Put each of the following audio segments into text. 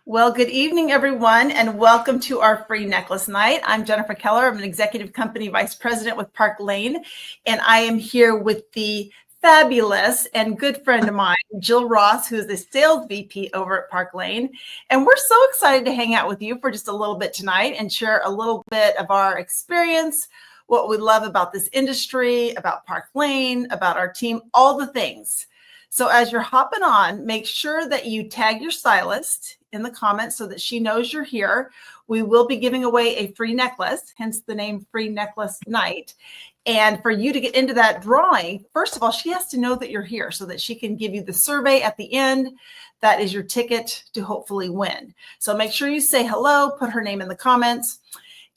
Well, good evening, everyone, and welcome to our free necklace night. I'm Jennifer Keller. I'm an executive company vice president with Park Lane, and I am here with the fabulous and good friend of mine, Jill Ross, who is the sales VP over at Park Lane. And we're so excited to hang out with you for just a little bit tonight and share a little bit of our experience, what we love about this industry, about Park Lane, about our team, all the things. So as you're hopping on, make sure that you tag your stylist in the comments so that she knows you're here. We will be giving away a free necklace, hence the name Free Necklace Night. And for you to get into that drawing, first of all, she has to know that you're here so that she can give you the survey at the end. That is your ticket to hopefully win. So make sure you say hello, put her name in the comments.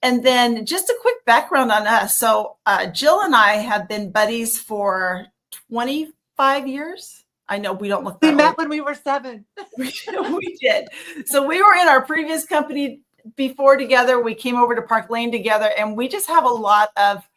And then just a quick background on us. So Jill and I have been buddies for 25 years. I know we don't look that We met old. when we were 7. We did. So we were in our previous company before together. We came over to Park Lane together, and we just have a lot of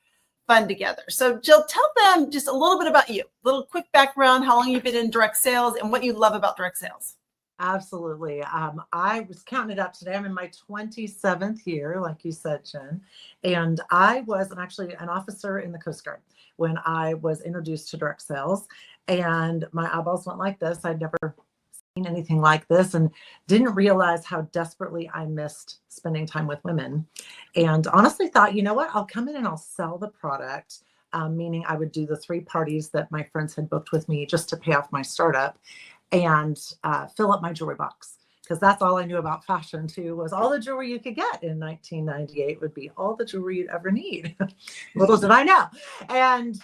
fun together. So Jill, tell them just a little bit about you, a little quick background, how long you've been in direct sales and what you love about direct sales. Absolutely. I was counting it up today. I'm in my 27th year, like you said, Jen. And I was actually an officer in the Coast Guard when I was introduced to direct sales. And my eyeballs went like this. I'd never seen anything like this and didn't realize how desperately I missed spending time with women. And honestly thought, you know what, I'll come in and I'll sell the product, meaning I would do the 3 parties that my friends had booked with me just to pay off my startup and fill up my jewelry box. Because that's all I knew about fashion too, was all the jewelry you could get in 1998 would be all the jewelry you'd ever need. Little did I know. And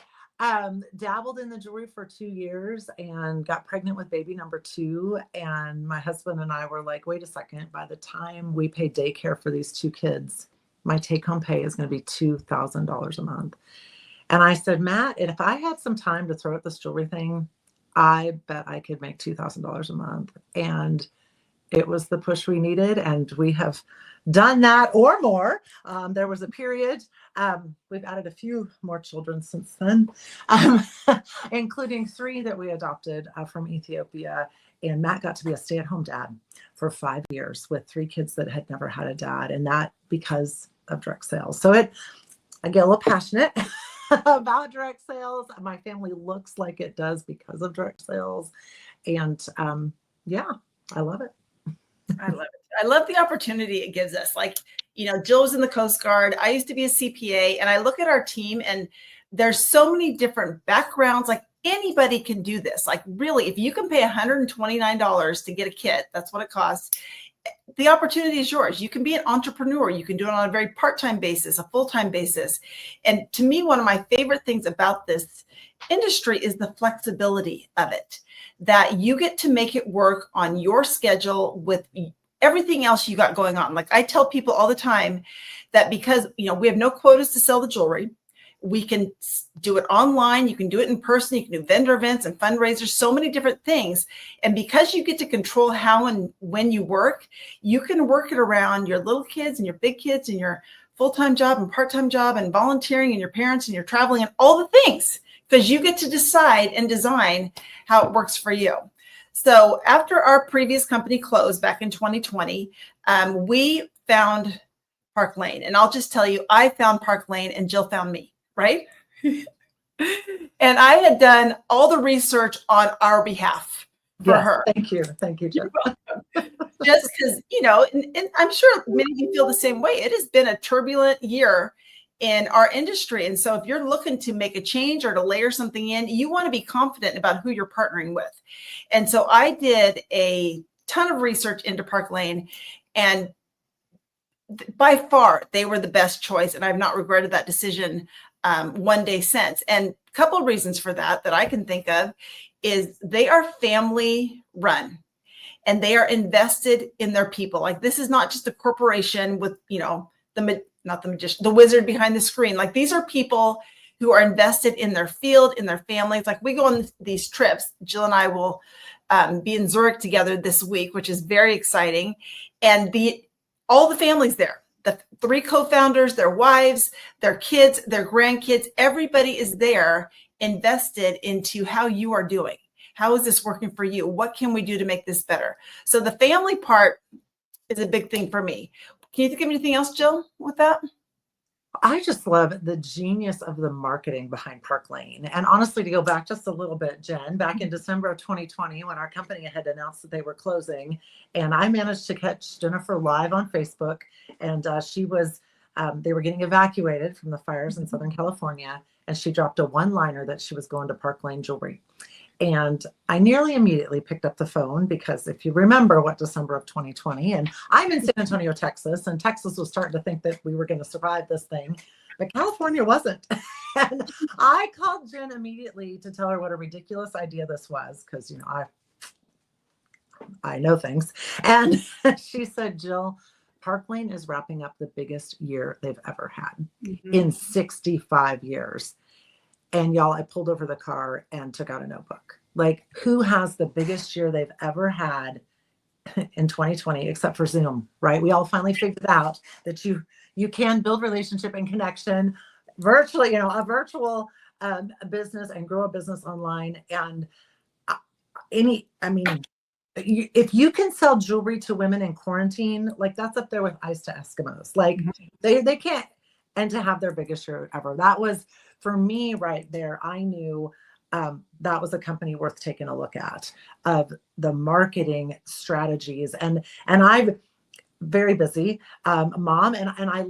dabbled in the jewelry for 2 years and got pregnant with baby number 2. And my husband and I were like, wait a second, by the time we pay daycare for these 2 kids, my take-home pay is going to be $2,000 a month. And I said, Matt, if I had some time to throw at this jewelry thing, I bet I could make $2,000 a month. And it was the push we needed. And we have done that or more. There was a period, we've added a few more children since then, including 3 that we adopted from Ethiopia. And Matt got to be a stay-at-home dad for 5 years with 3 kids that had never had a dad. And that because of direct sales. So I get a little passionate about direct sales. My family looks like it does because of direct sales. And yeah, I love it. I love it. I love the opportunity it gives us. Like, you know, Jill was in the Coast Guard. I used to be a CPA, and I look at our team and there's so many different backgrounds. Like anybody can do this. Like really, if you can pay $129 to get a kit, that's what it costs. The opportunity is yours. You can be an entrepreneur. You can do it on a very part-time basis, a full-time basis. And to me, one of my favorite things about this industry is the flexibility of it, that you get to make it work on your schedule with everything else you got going on. Like I tell people all the time that because, you know, we have no quotas to sell the jewelry, we can do it online. You can do it in person. You can do vendor events and fundraisers, so many different things. And because you get to control how and when you work, you can work it around your little kids and your big kids and your full-time job and part-time job and volunteering and your parents and your traveling and all the things, because you get to decide and design how it works for you. So after our previous company closed back in 2020, we found Park Lane. And I'll just tell you, I found Park Lane and Jill found me. Right? And I had done all the research on our behalf for her. Thank you. Thank you, Jen. Just because, you know, and I'm sure many of you feel the same way. It has been a turbulent year in our industry. And so if you're looking to make a change or to layer something in, you want to be confident about who you're partnering with. And so I did a ton of research into Park Lane, and by far they were the best choice. And I've not regretted that decision one day since. And a couple of reasons for that I can think of is they are family run and they are invested in their people. Like this is not just a corporation with, you know, not the magician, the wizard behind the screen. Like these are people who are invested in their field, in their families. Like we go on these trips. Jill and I will be in Zurich together this week, which is very exciting. And all the families there. The 3 co-founders, their wives, their kids, their grandkids, everybody is there invested into how you are doing. How is this working for you? What can we do to make this better? So the family part is a big thing for me. Can you think of anything else, Jill, with that? I just love the genius of the marketing behind Park Lane. And honestly, to go back just a little bit, Jen, back in December of 2020, when our company had announced that they were closing, and I managed to catch Jennifer live on Facebook, and they were getting evacuated from the fires in Southern California, and she dropped a one-liner that she was going to Park Lane Jewelry. And I nearly immediately picked up the phone because if you remember what December of 2020, and I'm in San Antonio, Texas, and Texas was starting to think that we were going to survive this thing, but California wasn't. And I called Jen immediately to tell her what a ridiculous idea this was, because, you know, I know things. And she said, Jill, Park Lane is wrapping up the biggest year they've ever had in 65 years. And y'all, I pulled over the car and took out a notebook. Like, who has the biggest year they've ever had in 2020, except for Zoom, right? We all finally figured out that you can build relationship and connection virtually, you know, a virtual business and grow a business online. And if you can sell jewelry to women in quarantine, like that's up there with ice to Eskimos. Like they can't, and to have their biggest year ever. That was, for me right there, I knew that was a company worth taking a look at, of the marketing strategies. And I'm very busy mom, and I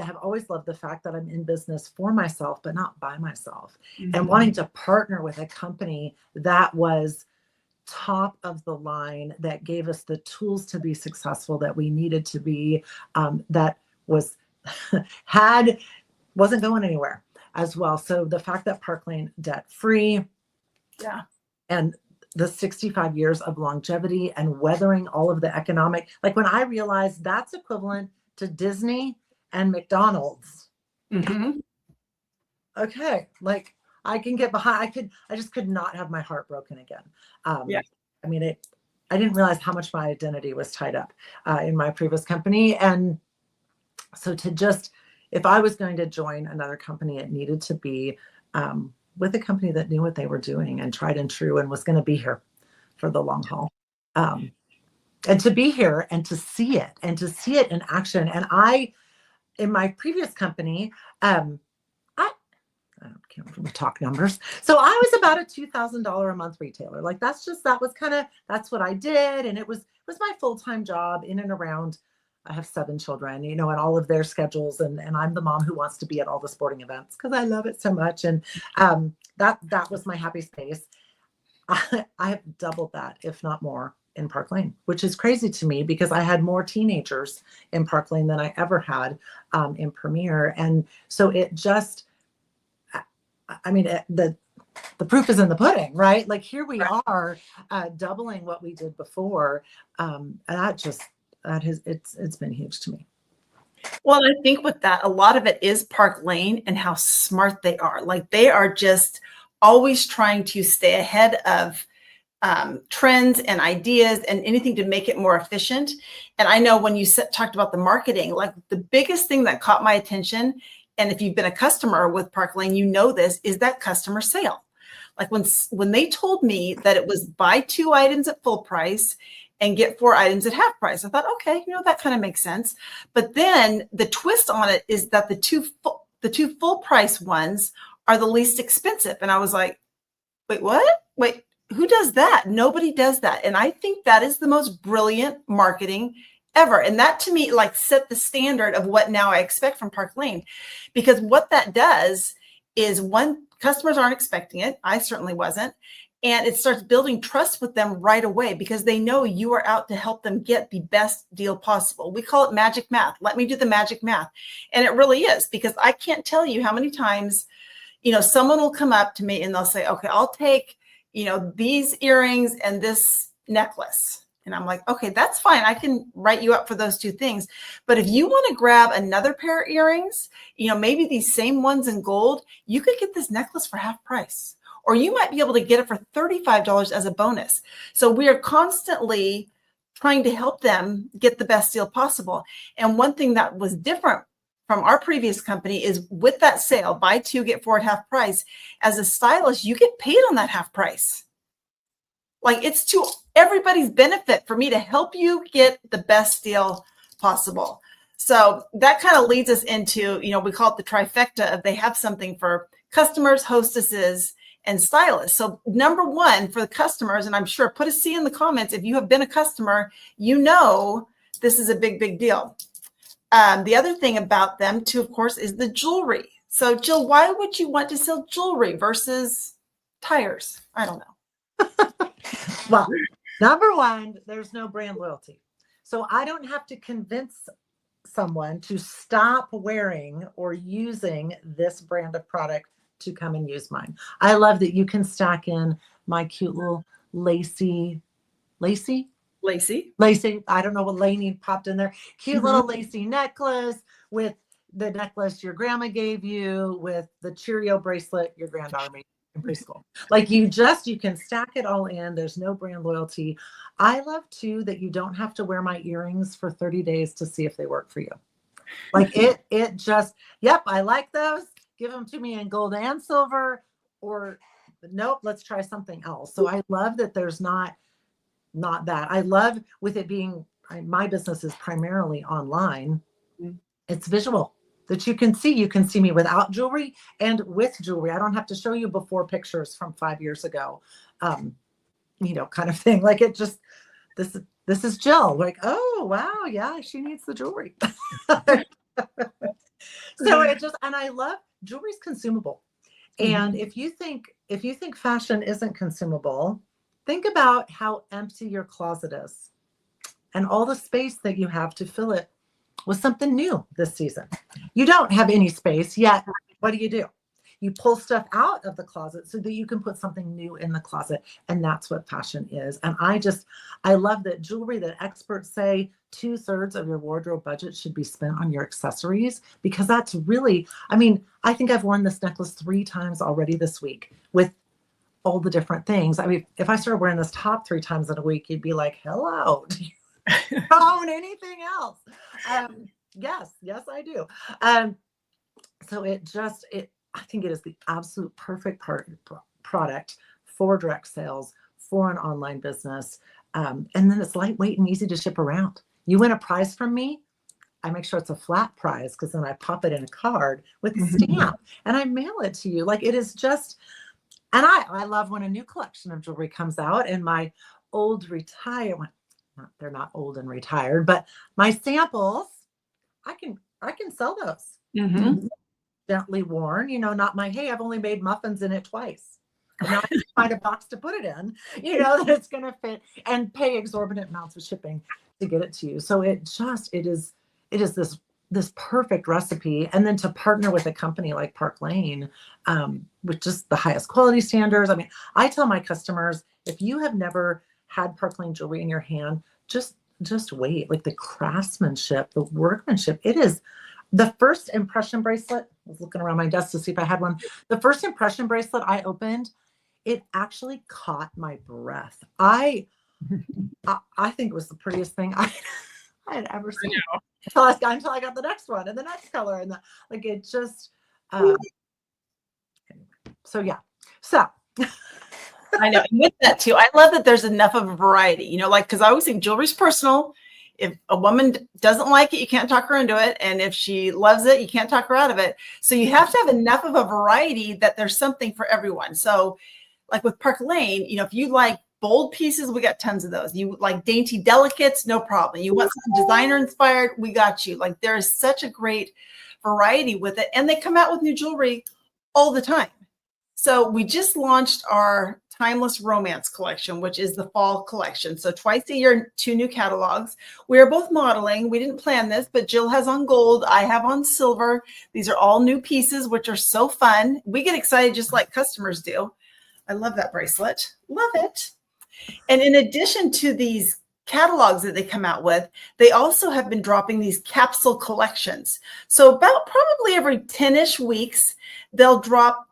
have always loved the fact that I'm in business for myself, but not by myself. And wanting to partner with a company that was top of the line, that gave us the tools to be successful that we needed to be, that was wasn't going anywhere as well. So the fact that Park Lane debt free, and the 65 years of longevity and weathering all of the economic, like when I realized that's equivalent to Disney and McDonald's. Okay, like I can get behind. I just could not have my heart broken again. I mean, I didn't realize how much my identity was tied up in my previous company, and so if I was going to join another company, it needed to be with a company that knew what they were doing and tried and true, and was going to be here for the long haul. And to be here and to see it in action. And in my previous company, I can't remember talk numbers. So I was about a $2,000 a month retailer. Like that's what I did. And it was my full-time job in and around. I have 7 children, you know, and all of their schedules. And I'm the mom who wants to be at all the sporting events because I love it so much. And that was my happy space. I have doubled that, if not more, in Park Lane, which is crazy to me because I had more teenagers in Park Lane than I ever had in Premier. And so it just, the proof is in the pudding, right? Like here we are doubling what we did before. And it's been huge to me. Well, I think with that, a lot of it is Park Lane and how smart they are. Like they are just always trying to stay ahead of trends and ideas and anything to make it more efficient. And I know when you talked about the marketing, like the biggest thing that caught my attention, and if you've been a customer with Park Lane, you know this, is that customer sale. Like when they told me that it was buy 2 items at full price and get 4 items at half price, I thought, okay, you know, that kind of makes sense. But then the twist on it is that the two full price ones are the least expensive. And I was like, wait, what? Wait, who does that? Nobody does that. And I think that is the most brilliant marketing ever. And that to me, like set the standard of what now I expect from Park Lane, because what that does is customers aren't expecting it. I certainly wasn't. And it starts building trust with them right away because they know you are out to help them get the best deal possible. We call it magic math. Let me do the magic math. And it really is, because I can't tell you how many times, you know, someone will come up to me and they'll say, okay, I'll take, you know, these earrings and this necklace. And I'm like, okay, that's fine. I can write you up for those 2 things. But if you want to grab another pair of earrings, you know, maybe these same ones in gold, you could get this necklace for half price. Or you might be able to get it for $35 as a bonus. So we are constantly trying to help them get the best deal possible. And one thing that was different from our previous company is with that sale, buy 2, get 4 at half price, as a stylist, you get paid on that half price. Like it's to everybody's benefit for me to help you get the best deal possible. So that kind of leads us into, we call it the trifecta of they have something for customers, hostesses, and stylists. So number one for the customers, and I'm sure put a C in the comments if you have been a customer, this is a big, big deal. The other thing about them too, of course, is the jewelry. So Jill, why would you want to sell jewelry versus tires? I don't know. Well, number one, there's no brand loyalty. So I don't have to convince someone to stop wearing or using this brand of product to come and use mine. I love that you can stack in my cute little Lacey. I don't know what Lainey popped in there. Cute little Lacey necklace with the necklace your grandma gave you, with the Cheerio bracelet your granddaughter made in preschool. Like you can stack it all in. There's no brand loyalty. I love too that you don't have to wear my earrings for 30 days to see if they work for you. Like it just, yep, I like those. Give them to me in gold and silver, or nope, let's try something else. So I love that there's not that. I love with it being, my business is primarily online. It's visual that you can see me without jewelry and with jewelry. I don't have to show you before pictures from 5 years ago, kind of thing. Like it just, this is Jill. Like, oh, wow. Yeah, she needs the jewelry. So it just, and I love jewelry's consumable. And if you think fashion isn't consumable, think about how empty your closet is and all the space that you have to fill it with something new this season. You don't have any space yet. What do? You pull stuff out of the closet so that you can put something new in the closet. And that's what fashion is. And I love that jewelry, that experts say 2/3 of your wardrobe budget should be spent on your accessories, because that's really, I think I've worn this necklace 3 times already this week with all the different things. If I started wearing this top 3 times in a week, you'd be like, hello, do you own anything else? Yes, I do. So I think it is the absolute perfect product for direct sales, for an online business. And then it's lightweight and easy to ship around. You win a prize from me, I make sure it's a flat prize, because then I pop it in a card with a stamp and I mail it to you. Like it is just, and I love when a new collection of jewelry comes out, and my old retired, they're not old and retired, but my samples, I can sell those. Gently worn, not my, hey, I've only made muffins in it twice. Now I can find a box to put it in, that it's going to fit, and pay exorbitant amounts of shipping to get it to you. So it is this perfect recipe. And then to partner with a company like Park Lane, with just the highest quality standards. I tell my customers, if you have never had Park Lane jewelry in your hand, just wait. Like the craftsmanship, the workmanship, it is. The first impression bracelet, I was looking around my desk to see if I had one. The first impression bracelet I opened, it actually caught my breath. I think it was the prettiest thing I had ever seen until I got the next one and the next color, and it just. So yeah, so. I know. And with that too, I love that there's enough of a variety. Because I always think jewelry's personal. If a woman doesn't like it, you can't talk her into it. And if she loves it, you can't talk her out of it. So you have to have enough of a variety that there's something for everyone. So like with Park Lane, if you like bold pieces, we got tons of those. You like dainty delicates, no problem. You want something designer inspired, we got you. Like there is such a great variety with it. And they come out with new jewelry all the time. So we just launched our Timeless Romance collection, which is the fall collection. So twice a year, 2 new catalogs. We are both modeling. We didn't plan this, but Jill has on gold. I have on silver. These are all new pieces, which are so fun. We get excited just like customers do. I love that bracelet. Love it. And in addition to these catalogs that they come out with, they also have been dropping these capsule collections. So about probably every 10-ish weeks, they'll drop,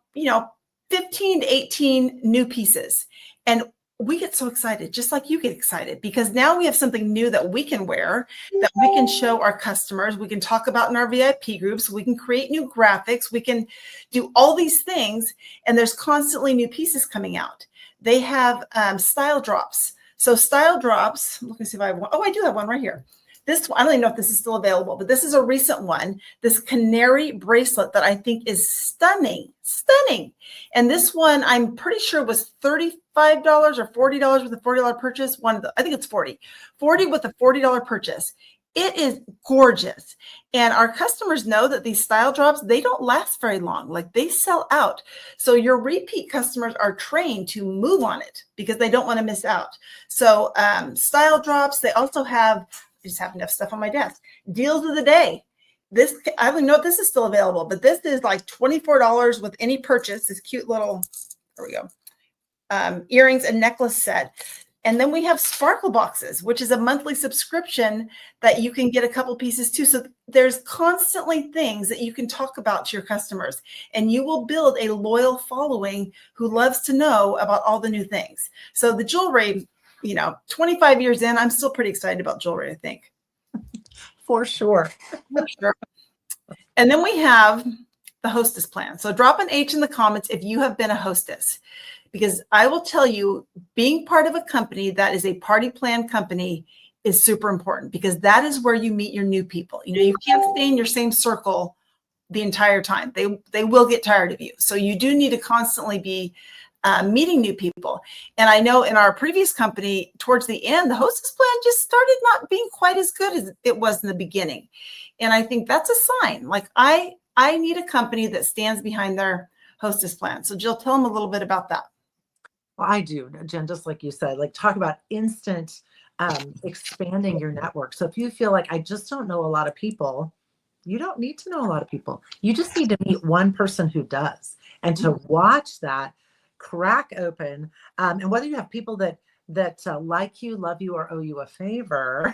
15 to 18 new pieces. And we get so excited, just like you get excited, because now we have something new that we can wear, that we can show our customers. We can talk about in our VIP groups. We can create new graphics. We can do all these things. And there's constantly new pieces coming out. They have style drops. So Style Drops, look and see if I have one. Oh, I do have one right here. This, I don't even know if this is still available, but this is a recent one, this canary bracelet that I think is stunning, stunning. And this one, I'm pretty sure was $35 or $40 with a $40 purchase. I think it's 40 with a $40 purchase. It is gorgeous. And our customers know that these Style Drops, they don't last very long. Like, they sell out. So your repeat customers are trained to move on it because they don't want to miss out. So Style Drops, they also have, I just happen to have stuff on my desk. Deals of the day. This, I don't even know if this is still available, but this is like $24 with any purchase. This cute little, there we go, earrings and necklace set. And then we have Sparkle Boxes, which is a monthly subscription that you can get a couple pieces too. So there's constantly things that you can talk about to your customers, and you will build a loyal following who loves to know about all the new things. So the jewelry, 25 years in, I'm still pretty excited about jewelry, I think. For sure. For sure. And then we have the hostess plan. So drop an H in the comments if you have been a hostess, because I will tell you, being part of a company that is a party plan company is super important, because that is where you meet your new people. You can't stay in your same circle the entire time. They will get tired of you. So you do need to constantly be meeting new people. And I know in our previous company, towards the end, the hostess plan just started not being quite as good as it was in the beginning. And I think that's a sign. Like, I need a company that stands behind their hostess plan. So Jill, tell them a little bit about that. Well, I do, Jen, just like you said, like, talk about instant expanding your network. So if you feel like, I just don't know a lot of people, you don't need to know a lot of people. You just need to meet one person who does, and to watch that crack open. And whether you have people that like you, love you, or owe you a favor,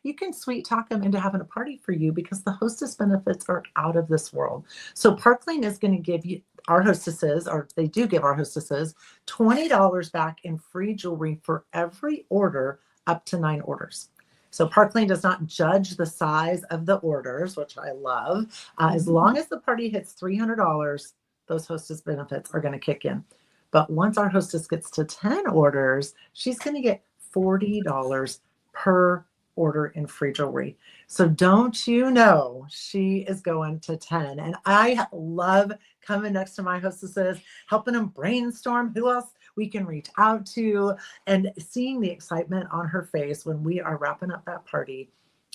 you can sweet talk them into having a party for you, because the hostess benefits are out of this world. So Park Lane is going to give you, our hostesses, or they do give our hostesses, $20 back in free jewelry for every order up to 9 orders. So Park Lane does not judge the size of the orders, which I love. As long as the party hits $300, those hostess benefits are going to kick in. But once our hostess gets to 10 orders, she's going to get $40 per order in free jewelry. So don't you know, she is going to 10. And I love coming next to my hostesses, helping them brainstorm who else we can reach out to, and seeing the excitement on her face when we are wrapping up that party.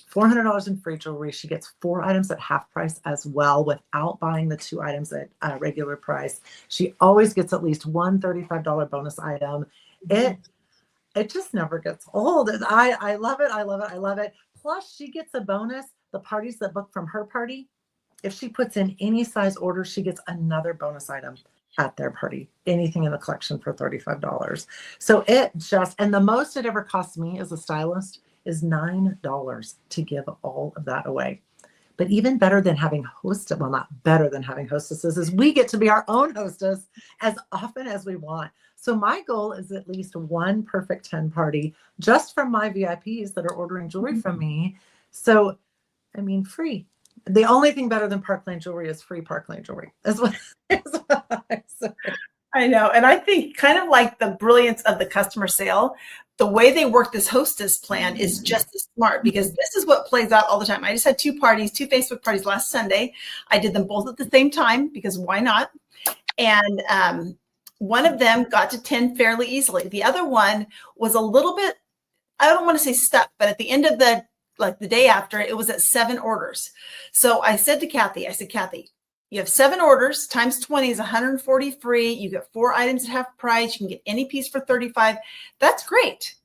$400 in free jewelry. She gets 4 items at half price as well, without buying the 2 items at regular price. She always gets at least one $35 bonus item. It just never gets old. And I love it. I love it. I love it. Plus, she gets a bonus. The parties that book from her party, if she puts in any size order, she gets another bonus item at their party. Anything in the collection for $35. So it just, and the most it ever costs me as a stylist is $9 to give all of that away. But even better than having hosted, well, not better than having hostesses, is we get to be our own hostess as often as we want. So my goal is at least one perfect 10 party just from my VIPs that are ordering jewelry from me. So, I mean, free. The only thing better than Park Lane jewelry is free Park Lane jewelry. Is what I say. I know. And I think kind of like the brilliance of the customer sale, the way they work this hostess plan is just as smart, because this is what plays out all the time. I just had 2 Facebook parties last Sunday. I did them both at the same time, because why not? And one of them got to 10 fairly easily. The other one was a little bit, I don't want to say stuck, but at the end of the day after, it was at 7 orders. So I said to Kathy, Kathy, you have 7 orders times 20 is 140 free. You get 4 items at half price. You can get any piece for 35. That's great.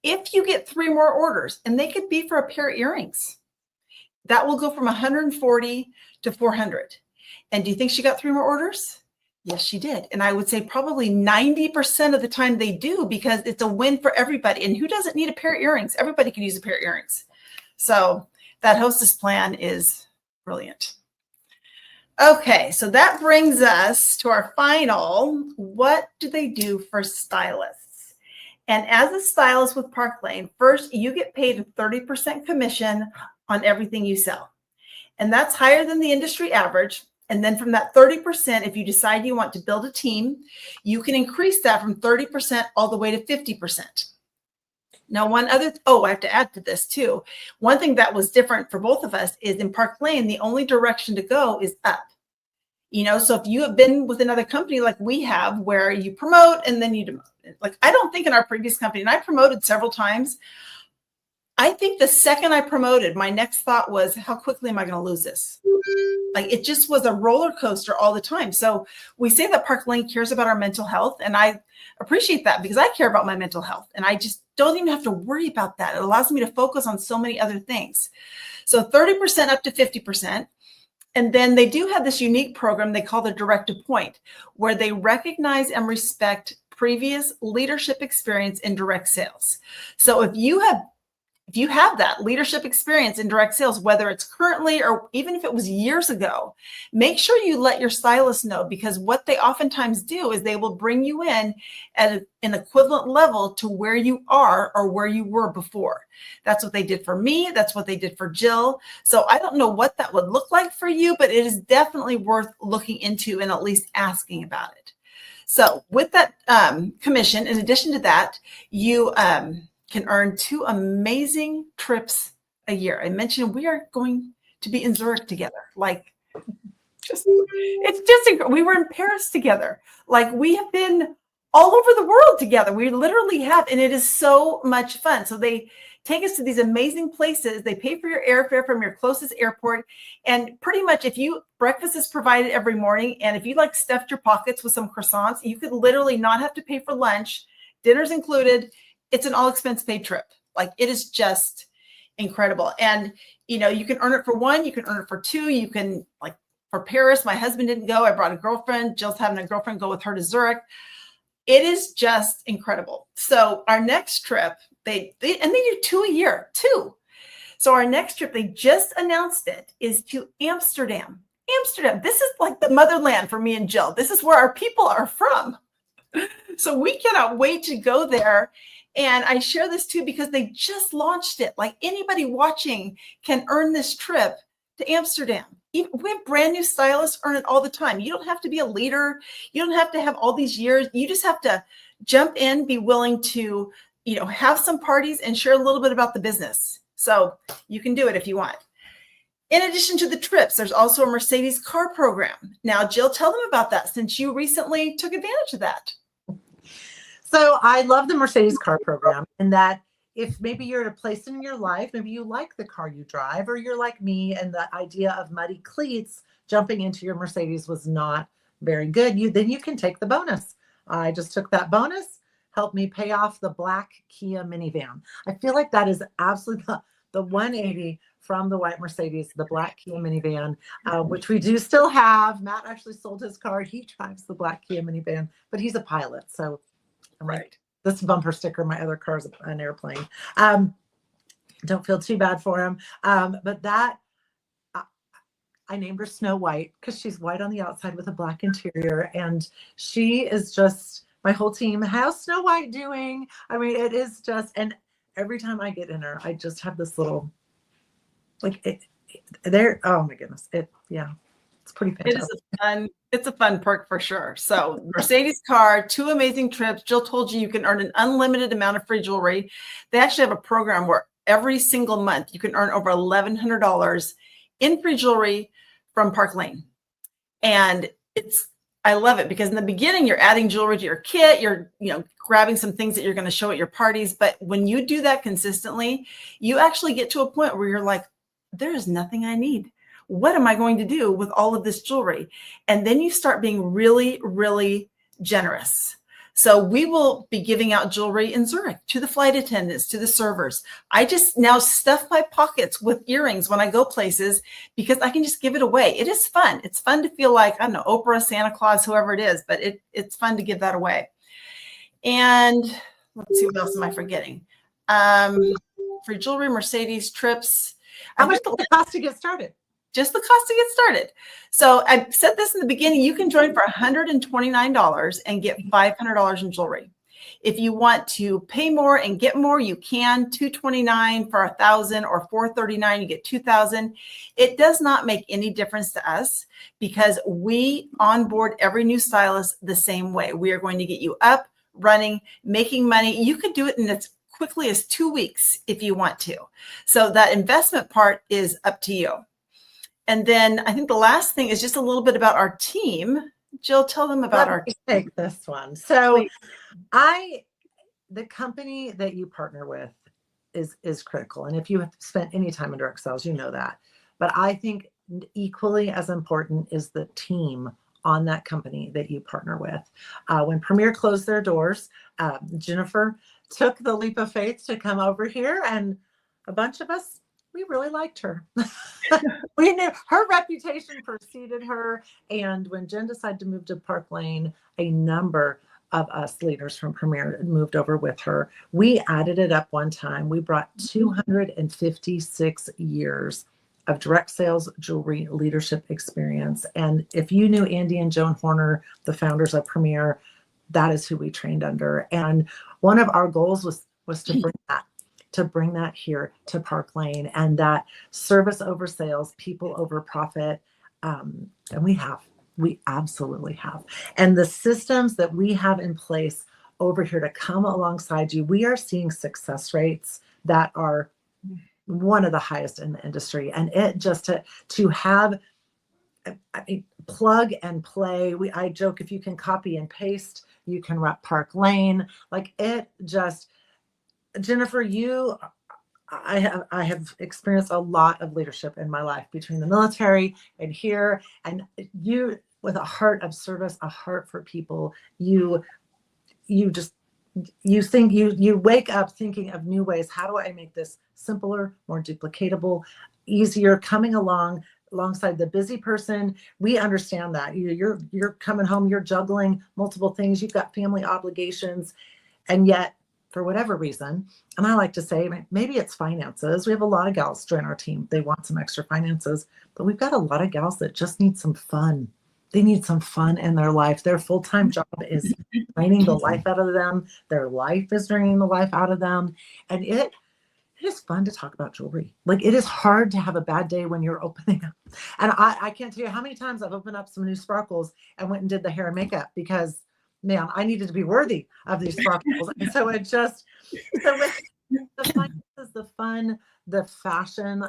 If you get 3 more orders, and they could be for a pair of earrings, that will go from 140 to 400. And do you think she got 3 more orders? Yes, she did. And I would say probably 90% of the time they do, because it's a win for everybody. And who doesn't need a pair of earrings? Everybody can use a pair of earrings. So that hostess plan is brilliant. Okay, so that brings us to our final, what do they do for stylists? And as a stylist with Park Lane, first, you get paid a 30% commission on everything you sell. And that's higher than the industry average. And then from that 30%, if you decide you want to build a team, you can increase that from 30% all the way to 50%. Now, I have to add to this too. One thing that was different for both of us is in Park Lane, the only direction to go is up. So if you have been with another company like we have, where you promote and then you demote, like I don't think in our previous company, and I promoted several times, I think the second I promoted, my next thought was, how quickly am I going to lose this? Like it just was a roller coaster all the time. So we say that Park Lane cares about our mental health, and I appreciate that because I care about my mental health, and I just don't even have to worry about that. It allows me to focus on so many other things. So 30% up to 50%. And then they do have this unique program they call the Direct to Point, where they recognize and respect previous leadership experience in direct sales. So if you have that leadership experience in direct sales, whether it's currently or even if it was years ago, make sure you let your stylist know, because what they oftentimes do is they will bring you in at an equivalent level to where you are or where you were before. That's what they did for me. That's what they did for Jill. So I don't know what that would look like for you, but it is definitely worth looking into and at least asking about it. So with that commission, in addition to that, you can earn 2 amazing trips a year. I mentioned we are going to be in Zurich together. Like, we were in Paris together. Like, we have been all over the world together. We literally have, and it is so much fun. So they take us to these amazing places. They pay for your airfare from your closest airport. And pretty much breakfast is provided every morning. And if you like stuffed your pockets with some croissants, you could literally not have to pay for lunch. Dinner's included. It's an all expense paid trip. Like, it is just incredible. And, you can earn it for 1, you can earn it for 2. You can, like, for Paris, my husband didn't go. I brought a girlfriend. Jill's having a girlfriend go with her to Zurich. It is just incredible. So our next trip, they do 2 a year, 2. So our next trip, they just announced it, is to Amsterdam. Amsterdam. This is like the motherland for me and Jill. This is where our people are from. So we cannot wait to go there. And I share this too because they just launched it. Like, anybody watching can earn this trip to Amsterdam. We have brand new stylists earn it all the time. You don't have to be a leader. You don't have to have all these years. You just have to jump in, be willing to, have some parties and share a little bit about the business. So you can do it if you want. In addition to the trips, there's also a Mercedes car program. Now, Jill, tell them about that, since you recently took advantage of that. So I love the Mercedes car program, in that if maybe you're at a place in your life, maybe you like the car you drive, or you're like me and the idea of muddy cleats, jumping into your Mercedes was not very good. Then you can take the bonus. I just took that bonus, helped me pay off the black Kia minivan. I feel like that is absolutely the 180 from the white Mercedes, the black Kia minivan, which we do still have. Matt actually sold his car. He drives the black Kia minivan, but he's a pilot. So right. This bumper sticker, my other car is an airplane. Don't feel too bad for him. But that, I named her Snow White because she's white on the outside with a black interior. And she is just, my whole team, how's Snow White doing? I mean, it is just, and every time I get in her, I just have this little, oh my goodness. It's pretty fantastic. It's a fun perk for sure. So Mercedes car, 2 amazing trips. Jill told you can earn an unlimited amount of free jewelry. They actually have a program where every single month you can earn over $1,100 in free jewelry from Park Lane. And I love it because in the beginning, you're adding jewelry to your kit. You're, grabbing some things that you're going to show at your parties. But when you do that consistently, you actually get to a point where you're like, there is nothing I need. What am I going to do with all of this jewelry? And then you start being really, really generous. So we will be giving out jewelry in Zurich to the flight attendants, to the servers. I just now stuff my pockets with earrings when I go places because I can just give it away. It is fun. It's fun to feel like, I don't know, Oprah, Santa Claus, whoever it is, but it's fun to give that away. And let's see, what else am I forgetting? Free jewelry, Mercedes, trips. How much does it cost to get started? Just the cost to get started. So I said this in the beginning, you can join for $129 and get $500 in jewelry. If you want to pay more and get more, you can. $229 for $1,000 or $439, you get $2,000. It does not make any difference to us because we onboard every new stylist the same way. We are going to get you up, running, making money. You could do it in as quickly as 2 weeks if you want to. So that investment part is up to you. And then I think the last thing is just a little bit about our team. Jill, tell them about our team. Take this one. So Please. the company that you partner with is critical. And if you have spent any time in direct sales, you know that. But I think equally as important is the team on that company that you partner with. When Premier closed their doors, Jennifer took the leap of faith to come over here, and a bunch of us, we really liked her. We knew her reputation preceded her. And when Jen decided to move to Park Lane, a number of us leaders from Premier moved over with her. We added it up one time. We brought 256 years of direct sales jewelry leadership experience. And if you knew Andy and Joan Horner, the founders of Premier, that is who we trained under. And one of our goals was to bring that here to Park Lane, and that service over sales, people over profit. And we absolutely have. And the systems that we have in place over here to come alongside you, we are seeing success rates that are one of the highest in the industry. And it just to have a plug and play. I joke, if you can copy and paste, you can rep Park Lane. Like it just, Jennifer, I have experienced a lot of leadership in my life between the military and here, and you, with a heart of service, a heart for people, you wake up thinking of new ways. How do I make this simpler, more duplicatable, easier? Coming alongside the busy person, we understand that you're coming home, you're juggling multiple things, you've got family obligations, and yet for whatever reason, and I like to say maybe it's finances. We have a lot of gals join our team. They want some extra finances, but we've got a lot of gals that just need some fun. They need some fun in their life. Their full-time job is draining the life out of them. Their life is draining the life out of them. And it is fun to talk about jewelry. Like, it is hard to have a bad day when you're opening up. And I can't tell you how many times I've opened up some new sparkles and went and did the hair and makeup because, man, I needed to be worthy of these sparkles. And so with the finances, the fun, the fashion,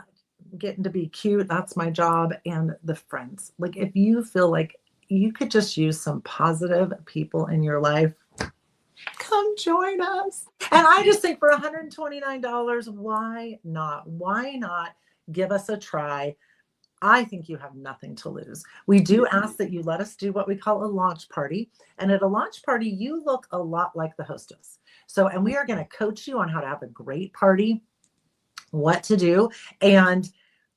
getting to be cute, that's my job, and the friends. Like, if you feel like you could just use some positive people in your life, come join us. And I just think for $129, why not? Why not give us a try? I think you have nothing to lose. We do ask that you let us do what we call a launch party. And at a launch party, you look a lot like the hostess. So, and we are going to coach you on how to have a great party, what to do. And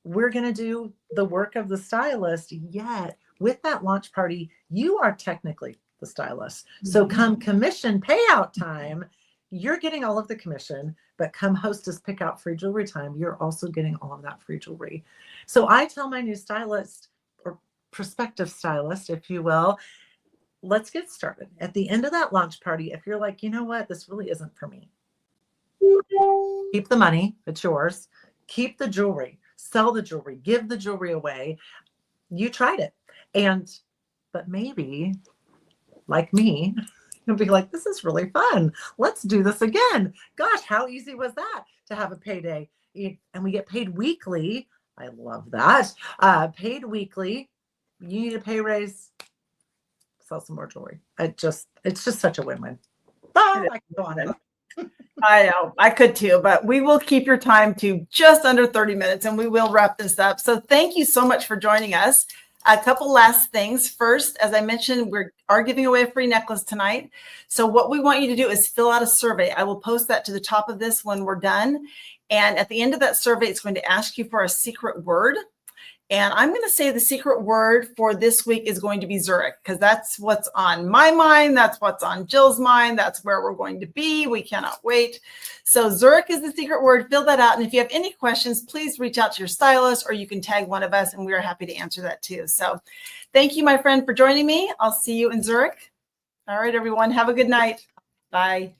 we're going to do the work of the stylist. Yet with that launch party, you are technically the stylist. So come commission payout time, you're getting all of the commission, but come hostess pick out free jewelry time, you're also getting all of that free jewelry. So I tell my new stylist, or prospective stylist, if you will, let's get started. At the end of that launch party, if you're like, you know what, this really isn't for me, keep the money, it's yours. Keep the jewelry, sell the jewelry, give the jewelry away. You tried it. But maybe, like me, you'll be like, this is really fun. Let's do this again. Gosh, how easy was that to have a payday? And we get paid weekly. I love that. Paid weekly. You need a pay raise, sell some more jewelry. It's just such a win-win. Oh, I can go on and on. I know, I could too, but we will keep your time to just under 30 minutes and we will wrap this up. So thank you so much for joining us. A couple last things. First, as I mentioned, we are giving away a free necklace tonight. So what we want you to do is fill out a survey. I will post that to the top of this when we're done. And at the end of that survey, it's going to ask you for a secret word. And I'm going to say the secret word for this week is going to be Zurich, because that's what's on my mind. That's what's on Jill's mind. That's where we're going to be. We cannot wait. So Zurich is the secret word. Fill that out. And if you have any questions, please reach out to your stylist, or you can tag one of us and we are happy to answer that too. So thank you, my friend, for joining me. I'll see you in Zurich. All right, everyone. Have a good night. Bye.